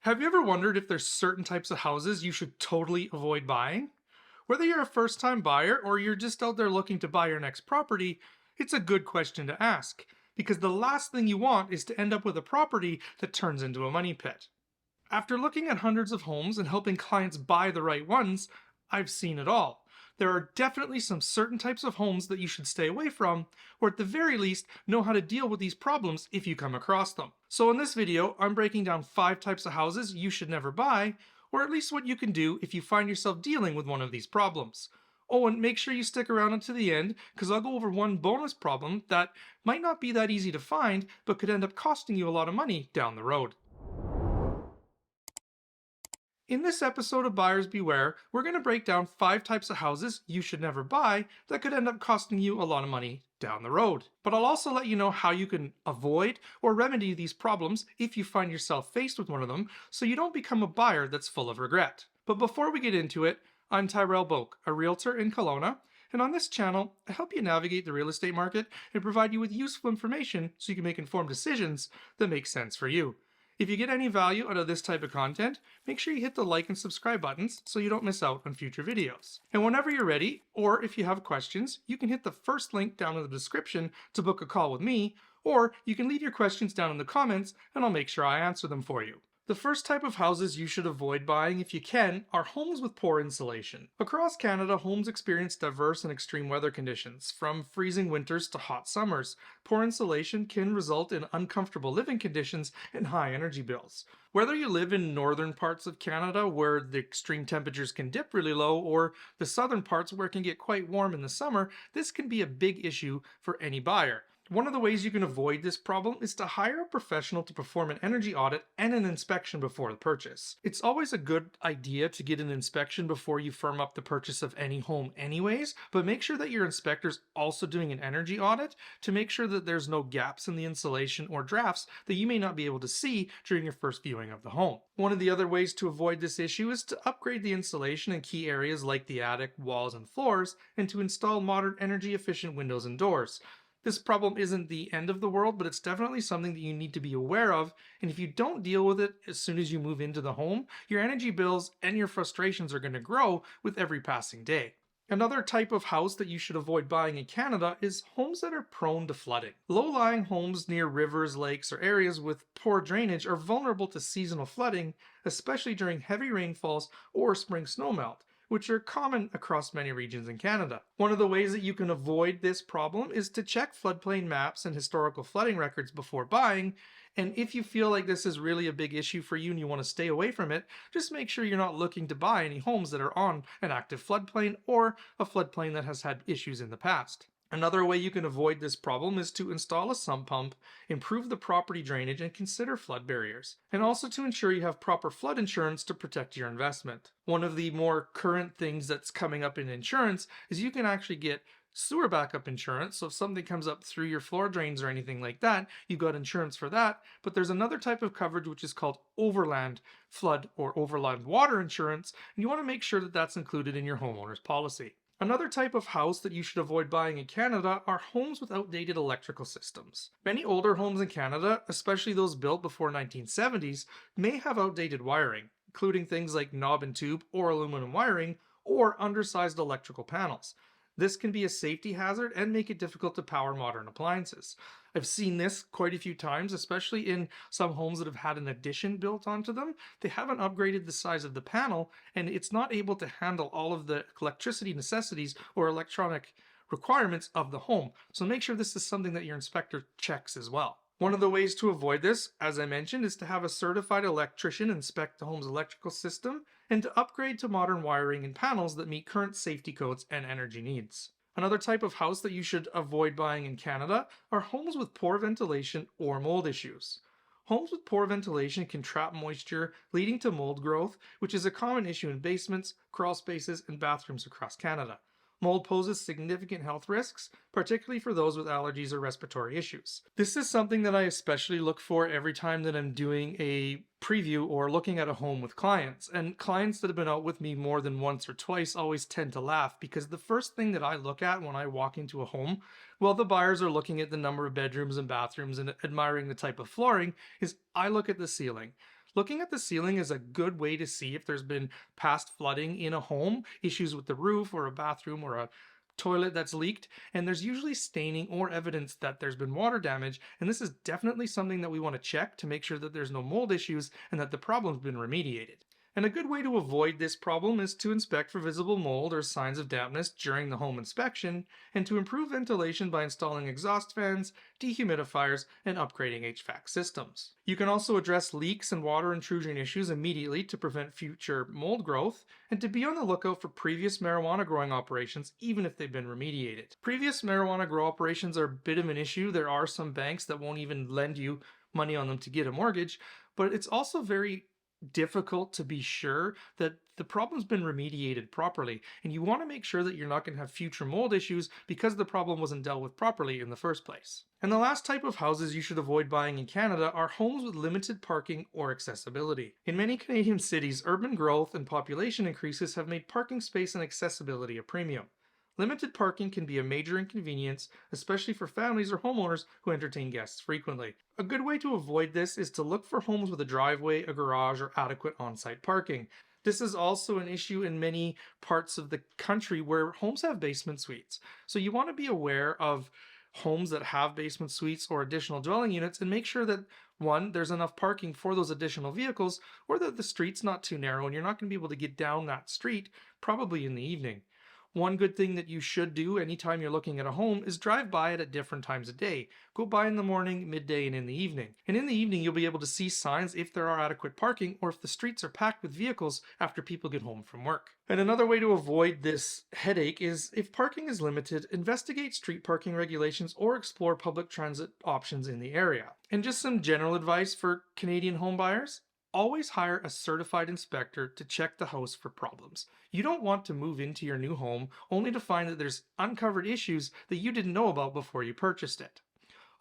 Have you ever wondered if there's certain types of houses you should totally avoid buying? Whether you're a first time buyer or you're just out there looking to buy your next property, it's a good question to ask, because the last thing you want is to end up with a property that turns into a money pit. After looking at hundreds of homes and helping clients buy the right ones, I've seen it all. There are definitely some certain types of homes that you should stay away from, or at the very least, know how to deal with these problems if you come across them. So in this video, I'm breaking down 5 types of houses you should never buy, or at least what you can do if you find yourself dealing with one of these problems. Oh, and make sure you stick around until the end, because I'll go over one bonus problem that might not be that easy to find, but could end up costing you a lot of money down the road. In this episode of Buyers Beware, we're going to break down 5 types of houses you should never buy that could end up costing you a lot of money down the road. But I'll also let you know how you can avoid or remedy these problems if you find yourself faced with one of them, so you don't become a buyer that's full of regret. But before we get into it, I'm Tyrell Boake, a realtor in Kelowna, and on this channel, I help you navigate the real estate market and provide you with useful information so you can make informed decisions that make sense for you. If you get any value out of this type of content, make sure you hit the like and subscribe buttons so you don't miss out on future videos. And whenever you're ready, or if you have questions, you can hit the first link down in the description to book a call with me, or you can leave your questions down in the comments and I'll make sure I answer them for you. The first type of houses you should avoid buying if you can are homes with poor insulation. Across Canada, homes experience diverse and extreme weather conditions, from freezing winters to hot summers. Poor insulation can result in uncomfortable living conditions and high energy bills. Whether you live in northern parts of Canada where the extreme temperatures can dip really low, or the southern parts where it can get quite warm in the summer, this can be a big issue for any buyer. One of the ways you can avoid this problem is to hire a professional to perform an energy audit and an inspection before the purchase. It's always a good idea to get an inspection before you firm up the purchase of any home anyways, but make sure that your inspector's also doing an energy audit to make sure that there's no gaps in the insulation or drafts that you may not be able to see during your first viewing of the home. One of the other ways to avoid this issue is to upgrade the insulation in key areas like the attic, walls, and floors, and to install modern energy efficient windows and doors. This problem isn't the end of the world, but it's definitely something that you need to be aware of, and if you don't deal with it as soon as you move into the home, your energy bills and your frustrations are going to grow with every passing day. Another type of house that you should avoid buying in Canada is homes that are prone to flooding. Low-lying homes near rivers, lakes, or areas with poor drainage are vulnerable to seasonal flooding, especially during heavy rainfalls or spring snowmelt, which are common across many regions in Canada. One of the ways that you can avoid this problem is to check floodplain maps and historical flooding records before buying, and if you feel like this is really a big issue for you and you want to stay away from it, just make sure you're not looking to buy any homes that are on an active floodplain or a floodplain that has had issues in the past. Another way you can avoid this problem is to install a sump pump, improve the property drainage, and consider flood barriers. And also to ensure you have proper flood insurance to protect your investment. One of the more current things that's coming up in insurance is you can actually get sewer backup insurance. So if something comes up through your floor drains or anything like that, you've got insurance for that. But there's another type of coverage which is called overland flood or overland water insurance, and you want to make sure that that's included in your homeowner's policy. Another type of house that you should avoid buying in Canada are homes with outdated electrical systems. Many older homes in Canada, especially those built before 1970s, may have outdated wiring, including things like knob and tube or aluminum wiring or undersized electrical panels. This can be a safety hazard and make it difficult to power modern appliances. I've seen this quite a few times, especially in some homes that have had an addition built onto them. They haven't upgraded the size of the panel, and it's not able to handle all of the electricity necessities or electronic requirements of the home. So make sure this is something that your inspector checks as well. One of the ways to avoid this, as I mentioned, is to have a certified electrician inspect the home's electrical system and to upgrade to modern wiring and panels that meet current safety codes and energy needs. Another type of house that you should avoid buying in Canada are homes with poor ventilation or mold issues. Homes with poor ventilation can trap moisture, leading to mold growth, which is a common issue in basements, crawl spaces, and bathrooms across Canada. Mold poses significant health risks, particularly for those with allergies or respiratory issues. This is something that I especially look for every time that I'm doing a preview or looking at a home with clients. And clients that have been out with me more than once or twice always tend to laugh, because the first thing that I look at when I walk into a home, while the buyers are looking at the number of bedrooms and bathrooms and admiring the type of flooring, is I look at the ceiling. Looking at the ceiling is a good way to see if there's been past flooding in a home, issues with the roof or a bathroom or a toilet that's leaked, and there's usually staining or evidence that there's been water damage, and this is definitely something that we want to check to make sure that there's no mold issues and that the problem's been remediated. And a good way to avoid this problem is to inspect for visible mold or signs of dampness during the home inspection, and to improve ventilation by installing exhaust fans, dehumidifiers, and upgrading HVAC systems. You can also address leaks and water intrusion issues immediately to prevent future mold growth, and to be on the lookout for previous marijuana growing operations even if they've been remediated. Previous marijuana grow operations are a bit of an issue. There are some banks that won't even lend you money on them to get a mortgage, but it's also very difficult to be sure that the problem's been remediated properly, and you want to make sure that you're not going to have future mold issues because the problem wasn't dealt with properly in the first place. And the last type of houses you should avoid buying in Canada are homes with limited parking or accessibility. In many Canadian cities, urban growth and population increases have made parking space and accessibility a premium. Limited parking can be a major inconvenience, especially for families or homeowners who entertain guests frequently. A good way to avoid this is to look for homes with a driveway, a garage, or adequate on-site parking. This is also an issue in many parts of the country where homes have basement suites. So you want to be aware of homes that have basement suites or additional dwelling units and make sure that, one, there's enough parking for those additional vehicles, or that the street's not too narrow and you're not going to be able to get down that street, probably in the evening. One good thing that you should do anytime you're looking at a home is drive by it at different times of day. Go by in the morning, midday, and in the evening. And in the evening, you'll be able to see signs if there are adequate parking or if the streets are packed with vehicles after people get home from work. And another way to avoid this headache is, if parking is limited, investigate street parking regulations or explore public transit options in the area. And just some general advice for Canadian home buyers: always hire a certified inspector to check the house for problems. You don't want to move into your new home only to find that there's uncovered issues that you didn't know about before you purchased it.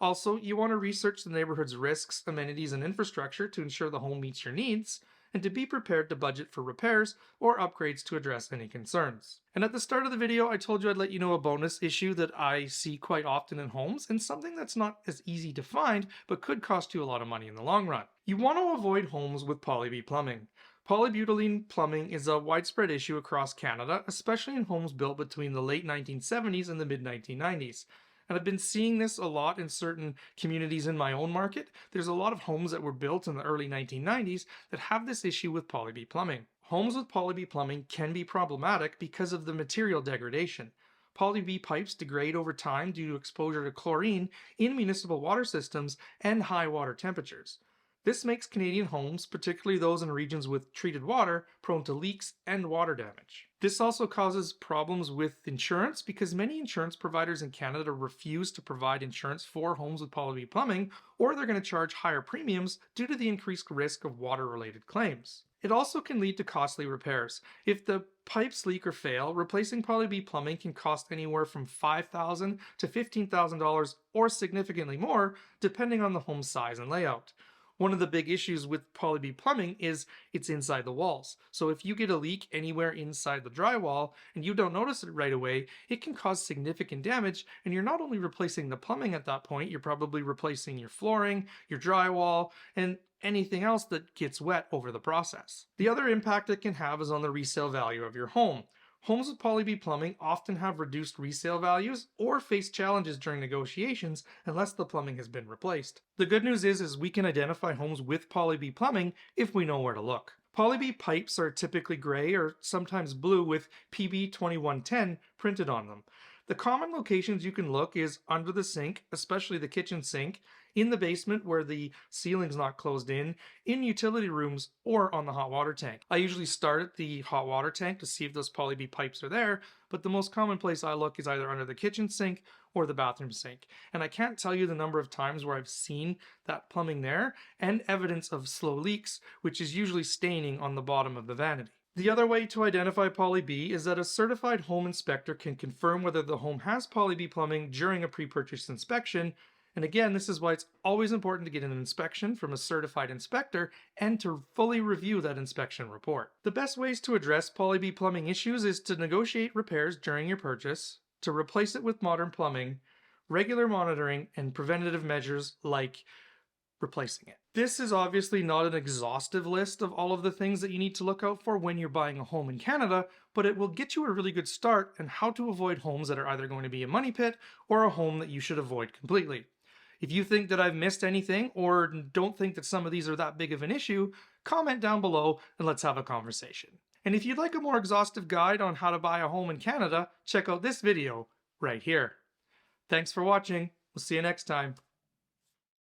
Also, you want to research the neighborhood's risks, amenities, and infrastructure to ensure the home meets your needs, and to be prepared to budget for repairs or upgrades to address any concerns. And at the start of the video, I told you I'd let you know a bonus issue that I see quite often in homes, and something that's not as easy to find, but could cost you a lot of money in the long run. You want to avoid homes with poly plumbing. Polybutylene plumbing is a widespread issue across Canada, especially in homes built between the late 1970s and the mid 1990s. And I've been seeing this a lot in certain communities in my own market. There's a lot of homes that were built in the early 1990s that have this issue with poly plumbing. Homes with poly plumbing can be problematic because of the material degradation. Poly pipes degrade over time due to exposure to chlorine in municipal water systems and high water temperatures. This makes Canadian homes, particularly those in regions with treated water, prone to leaks and water damage. This also causes problems with insurance because many insurance providers in Canada refuse to provide insurance for homes with poly plumbing, or they're going to charge higher premiums due to the increased risk of water-related claims. It also can lead to costly repairs. If the pipes leak or fail, replacing poly plumbing can cost anywhere from $5,000 to $15,000 or significantly more, depending on the home's size and layout. One of the big issues with poly plumbing is it's inside the walls. So if you get a leak anywhere inside the drywall and you don't notice it right away, it can cause significant damage, and you're not only replacing the plumbing at that point, you're probably replacing your flooring, your drywall, and anything else that gets wet over the process. The other impact it can have is on the resale value of your home. Homes with poly plumbing often have reduced resale values or face challenges during negotiations unless the plumbing has been replaced. The good news is we can identify homes with poly plumbing if we know where to look. Poly pipes are typically gray or sometimes blue with PB2110 printed on them. The common locations you can look is under the sink, especially the kitchen sink, in the basement where the ceiling's not closed in utility rooms, or on the hot water tank. I usually start at the hot water tank to see if those poly pipes are there, but the most common place I look is either under the kitchen sink or the bathroom sink. And I can't tell you the number of times where I've seen that plumbing there and evidence of slow leaks, which is usually staining on the bottom of the vanity. The other way to identify poly B is that a certified home inspector can confirm whether the home has poly B plumbing during a pre-purchase inspection. And again, this is why it's always important to get an inspection from a certified inspector and to fully review that inspection report. The best ways to address poly B plumbing issues is to negotiate repairs during your purchase, to replace it with modern plumbing, regular monitoring, and preventative measures like replacing it. This is obviously not an exhaustive list of all of the things that you need to look out for when you're buying a home in Canada, but it will get you a really good start on how to avoid homes that are either going to be a money pit or a home that you should avoid completely. If you think that I've missed anything or don't think that some of these are that big of an issue, comment down below and let's have a conversation. And if you'd like a more exhaustive guide on how to buy a home in Canada, check out this video right here. Thanks for watching. We'll see you next time.